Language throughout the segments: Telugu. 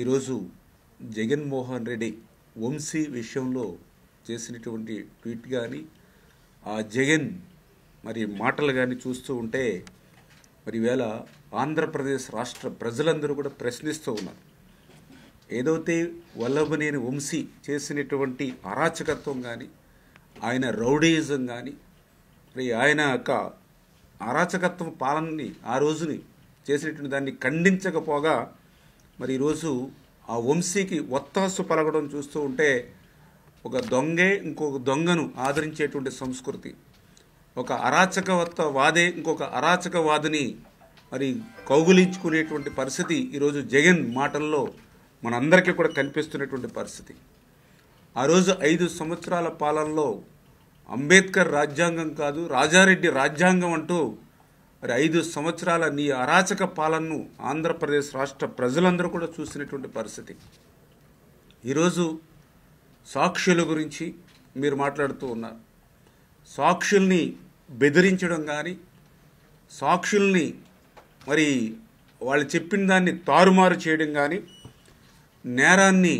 ఈరోజు జగన్మోహన్ రెడ్డి వంశీ విషయంలో చేసినటువంటి ట్వీట్ కానీ ఆ జగన్ మరి మాటలు కానీ చూస్తూ ఉంటే మరి ఈవేళ ఆంధ్రప్రదేశ్ రాష్ట్ర ప్రజలందరూ కూడా ప్రశ్నిస్తూ ఉన్నారు. ఏదైతే వల్లభనేని వంశీ చేసినటువంటి అరాచకత్వం కానీ ఆయన రౌడీయిజం కానీ మరి ఆయన యొక్క అరాచకత్వం పాలనని ఆ రోజుని చేసినటువంటి దాన్ని ఖండించకపోగా మరి ఈరోజు ఆ వంశీకి ఒత్తాసు పలకడం చూస్తూ ఉంటే ఒక దొంగే ఇంకొక దొంగను ఆదరించేటువంటి సంస్కృతి, ఒక అరాచకవాదే ఇంకొక అరాచకవాదిని మరి కౌగులించుకునేటువంటి పరిస్థితి ఈరోజు జగన్ మాటల్లో మనందరికీ కూడా కనిపిస్తున్నటువంటి పరిస్థితి. ఆ రోజు 5 సంవత్సరాల పాలనలో అంబేద్కర్ రాజ్యాంగం కాదు రాజారెడ్డి రాజ్యాంగం అంటూ మరి 5 సంవత్సరాల నీ అరాచక పాలనను ఆంధ్రప్రదేశ్ రాష్ట్ర ప్రజలందరూ కూడా చూసినటువంటి పరిస్థితి. ఈరోజు సాక్షుల గురించి మీరు మాట్లాడుతూ ఉన్నారు. సాక్షుల్ని బెదిరించడం కానీ సాక్షుల్ని మరి వాళ్ళు చెప్పిన దాన్ని తారుమారు చేయడం కానీ నేరాన్ని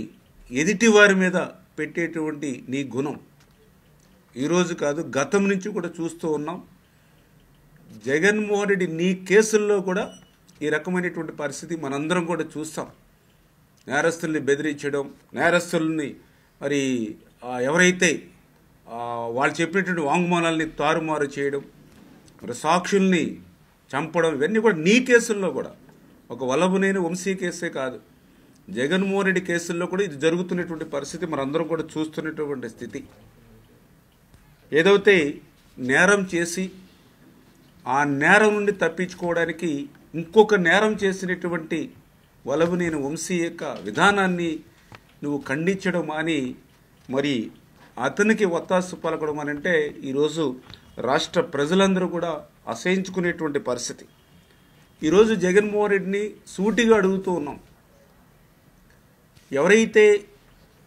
ఎదుటి వారి మీద పెట్టేటువంటి నీ గుణం ఈరోజు కాదు గతం నుంచి కూడా చూస్తూ ఉన్నాం. జగన్మోహన్ రెడ్డి నీ కేసుల్లో కూడా ఈ రకమైనటువంటి పరిస్థితి మనందరం కూడా చూస్తాం. నేరస్తుల్ని బెదిరించడం, నేరస్తుల్ని మరి ఎవరైతే వాళ్ళు చెప్పినటువంటి వాంగ్మూలాల్ని తారుమారు చేయడం, మరి సాక్షుల్ని చంపడం, ఇవన్నీ కూడా నీ కేసుల్లో కూడా ఒక వల్లభనేని వంశీ కేసే కాదు జగన్మోహన్ రెడ్డి కేసుల్లో కూడా ఇది జరుగుతున్నటువంటి పరిస్థితి మనందరం కూడా చూస్తున్నటువంటి స్థితి. ఏదైతే నేరం చేసి ఆ నేరం నుండి తప్పించుకోవడానికి ఇంకొక నేరం చేసినటువంటి వల్లభనేని వంశీ యొక్క విధానాన్ని నువ్వు ఖండించడం అని మరి అతనికి ఒత్తాసు పలకడం అని అంటే ఈరోజు రాష్ట్ర ప్రజలందరూ కూడా అసహించుకునేటువంటి పరిస్థితి. ఈరోజు జగన్మోహన్ రెడ్డిని సూటిగా అడుగుతూ ఉన్నాం. ఎవరైతే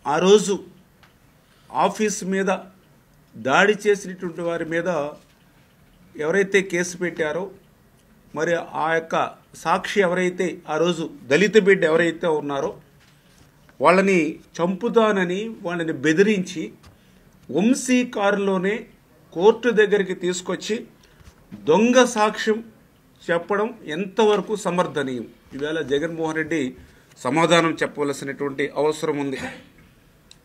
ఆ రోజు ఆఫీస్ మీద దాడి చేసినటువంటి వారి మీద ఎవరైతే కేసు పెట్టారో మరి ఆ యొక్క సాక్షి ఎవరైతే ఆ రోజు దళిత బిడ్డ ఎవరైతే ఉన్నారో వాళ్ళని చంపుతానని వాళ్ళని బెదిరించి వంశీ కారులోనే కోర్టు దగ్గరికి తీసుకొచ్చి దొంగ సాక్ష్యం చెప్పడం ఎంతవరకు సమర్థనీయం? ఈవేళ జగన్మోహన్ రెడ్డి సమాధానం చెప్పవలసినటువంటి అవసరం ఉంది.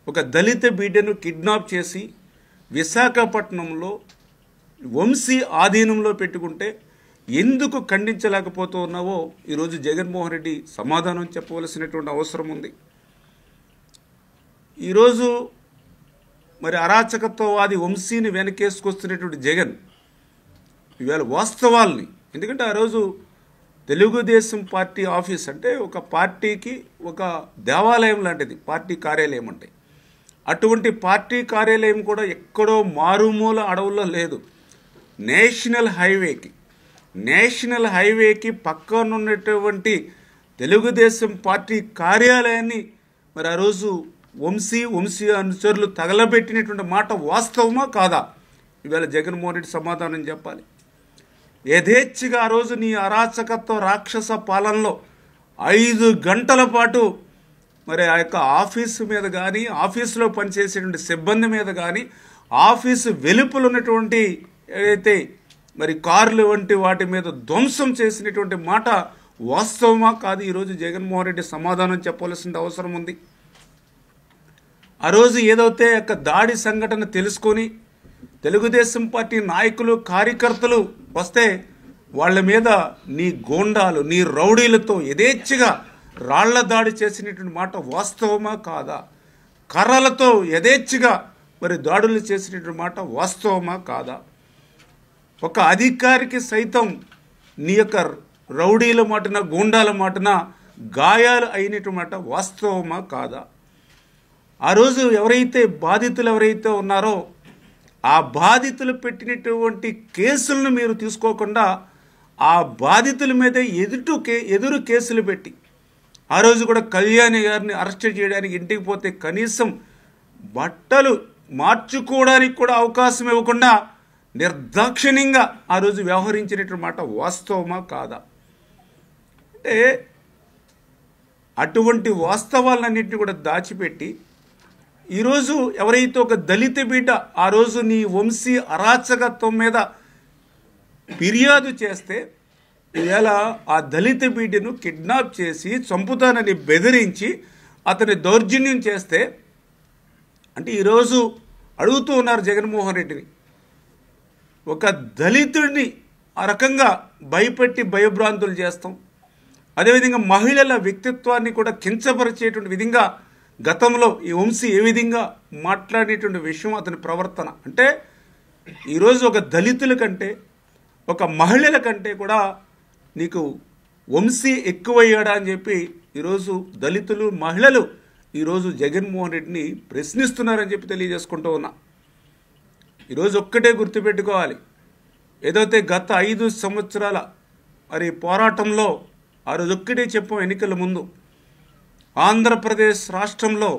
ఒక దళిత బిడ్డను కిడ్నాప్ చేసి విశాఖపట్నంలో వంశీ ఆధీనంలో పెట్టుకుంటే ఎందుకు ఖండించలేకపోతూ ఉన్నావో ఈరోజు జగన్మోహన్ రెడ్డి సమాధానం చెప్పవలసినటువంటి అవసరం ఉంది. ఈరోజు మరి అరాచకత్వవాది వంశీని వెనకేసుకొస్తున్నటువంటి జగన్ ఈవేళ వాస్తవాల్ని, ఎందుకంటే ఆ రోజు తెలుగుదేశం పార్టీ ఆఫీస్ అంటే ఒక పార్టీకి ఒక దేవాలయం లాంటిది పార్టీ కార్యాలయం అంటే, అటువంటి పార్టీ కార్యాలయం కూడా ఎక్కడో మారుమూల అడవుల్లో లేదు. నేషనల్ హైవేకి పక్కనున్నటువంటి తెలుగుదేశం పార్టీ కార్యాలయాన్ని మరి ఆ రోజు వంశీ అనుచరులు తగలబెట్టినటువంటి మాట వాస్తవమా కాదా? ఈవేళ జగన్మోహన్ రెడ్డి సమాధానం చెప్పాలి. యథేచ్ఛగా ఆ రోజు నీ అరాచకత్వ రాక్షస పాలనలో 5 గంటల పాటు మరి ఆ యొక్క ఆఫీసు మీద కానీ ఆఫీసులో పనిచేసేటువంటి సిబ్బంది మీద కానీ ఆఫీసు వెలుపల ఉన్నటువంటి ఏదైతే మరి కార్లు వంటి వాటి మీద ధ్వంసం చేసినటువంటి మాట వాస్తవమా కాదు? ఈరోజు జగన్మోహన్ రెడ్డి సమాధానం చెప్పవలసిన అవసరం ఉంది. ఆ రోజు ఏదైతే యొక్క దాడి సంఘటన తెలుసుకొని తెలుగుదేశం పార్టీ నాయకులు కార్యకర్తలు వస్తే వాళ్ళ మీద నీ గోండాలు నీ రౌడీలతో యథేచ్ఛగా రాళ్ల దాడి చేసినటువంటి మాట వాస్తవమా కాదా? కర్రలతో యథేచ్ఛగా మరి దాడులు చేసినటువంటి మాట వాస్తవమా కాదా? ఒక అధికారికి సైతం నీ యొక్క రౌడీల మాటన గోండాల మాటన గాయాలు అయినటువంటి మాట వాస్తవమా కాదా? ఆ రోజు బాధితులు ఎవరైతే ఉన్నారో ఆ బాధితులు పెట్టినటువంటి కేసులను మీరు తీసుకోకుండా ఆ బాధితుల మీద ఎదురు కేసులు పెట్టి ఆ రోజు కూడా కళ్యాణి గారిని అరెస్ట్ చేయడానికి ఇంటికి పోతే కనీసం బట్టలు మార్చుకోవడానికి కూడా అవకాశం ఇవ్వకుండా నిర్దాక్షిణ్యంగా ఆ రోజు వ్యవహరించినటువంటి మాట వాస్తవమా కాదా? అంటే అటువంటి వాస్తవాలన్నింటినీ కూడా దాచిపెట్టి ఈరోజు ఎవరైతే ఒక దళిత బిడ్డ ఆ రోజు నీ వంశీ అరాచకత్వం మీద ఫిర్యాదు చేస్తే ఇవాళ ఆ దళిత బిడ్డను కిడ్నాప్ చేసి చంపుతానని బెదిరించి అతని దౌర్జన్యం చేస్తే అంటే ఈరోజు అడుగుతూ ఉన్నారు జగన్మోహన్ రెడ్డిని, ఒక దళితుడిని ఆ రకంగా భయపెట్టి భయభ్రాంతులు చేస్తాం, అదేవిధంగా మహిళల వ్యక్తిత్వాన్ని కూడా కించపరిచేటువంటి విధంగా గతంలో ఈ వంశీ ఏ విధంగా మాట్లాడేటువంటి విషయం అతని ప్రవర్తన అంటే ఈరోజు ఒక దళితుల కంటే ఒక మహిళల కంటే కూడా నీకు వంశీ ఎక్కువయ్యాడా అని చెప్పి ఈరోజు దళితులు మహిళలు ఈరోజు జగన్మోహన్ రెడ్డిని ప్రశ్నిస్తున్నారని చెప్పి తెలియజేసుకుంటూ ఉన్నా. ఈరోజు ఒక్కటే గుర్తుపెట్టుకోవాలి, ఏదైతే గత 5 సంవత్సరాల మరి పోరాటంలో ఆ రోజు ఒక్కటే చెప్పాం, ఎన్నికల ముందు ఆంధ్రప్రదేశ్ రాష్ట్రంలో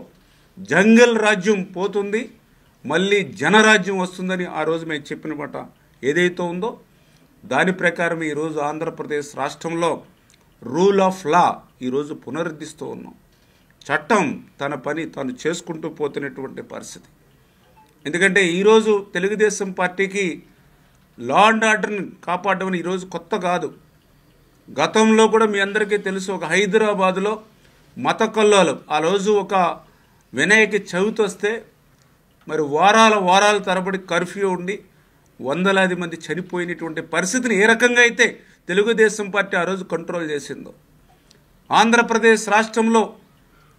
జంగల్ రాజ్యం పోతుంది, మళ్ళీ జనరాజ్యం వస్తుందని ఆ రోజు మేము చెప్పిన మాట ఏదైతే ఉందో దాని ప్రకారం ఈరోజు ఆంధ్రప్రదేశ్ రాష్ట్రంలో రూల్ ఆఫ్ లా ఈరోజు పునరుద్ధరిస్తూ ఉన్నాం. చట్టం తన పని తాను చేసుకుంటూ పోతున్నటువంటి పరిస్థితి. ఎందుకంటే ఈరోజు తెలుగుదేశం పార్టీకి లా అండ్ ఆర్డర్ని కాపాడడం ఈరోజు కొత్త కాదు. గతంలో కూడా మీ అందరికీ తెలుసు, ఒక హైదరాబాదులో మత కల్లోలం ఆ రోజు ఒక వినాయక చవితి వస్తే మరి వారాల తరబడి కర్ఫ్యూ ఉండి వందలాది మంది చనిపోయినటువంటి పరిస్థితిని ఏ రకంగా అయితే తెలుగుదేశం పార్టీ ఆ రోజు కంట్రోల్ చేసిందో, ఆంధ్రప్రదేశ్ రాష్ట్రంలో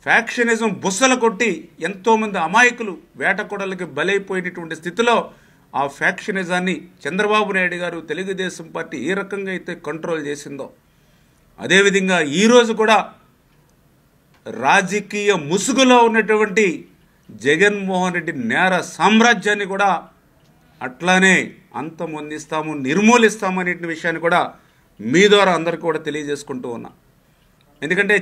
ఫ్యాక్షనిజం బుస్సలు కొట్టి ఎంతోమంది అమాయకులు వేటకొడలకి బలైపోయినటువంటి స్థితిలో ఆ ఫ్యాక్షనిజాన్ని చంద్రబాబు నాయుడు గారు తెలుగుదేశం పార్టీ ఏ రకంగా అయితే కంట్రోల్ చేసిందో అదేవిధంగా ఈరోజు కూడా రాజకీయ ముసుగులో ఉన్నటువంటి జగన్మోహన్ రెడ్డి నేర సామ్రాజ్యాన్ని కూడా అట్లానే అంతమొందిస్తాము, నిర్మూలిస్తాము అనే విషయాన్ని కూడా మీ ద్వారా అందరికీ కూడా తెలియజేసుకుంటూ ఉన్నా. ఎందుకంటే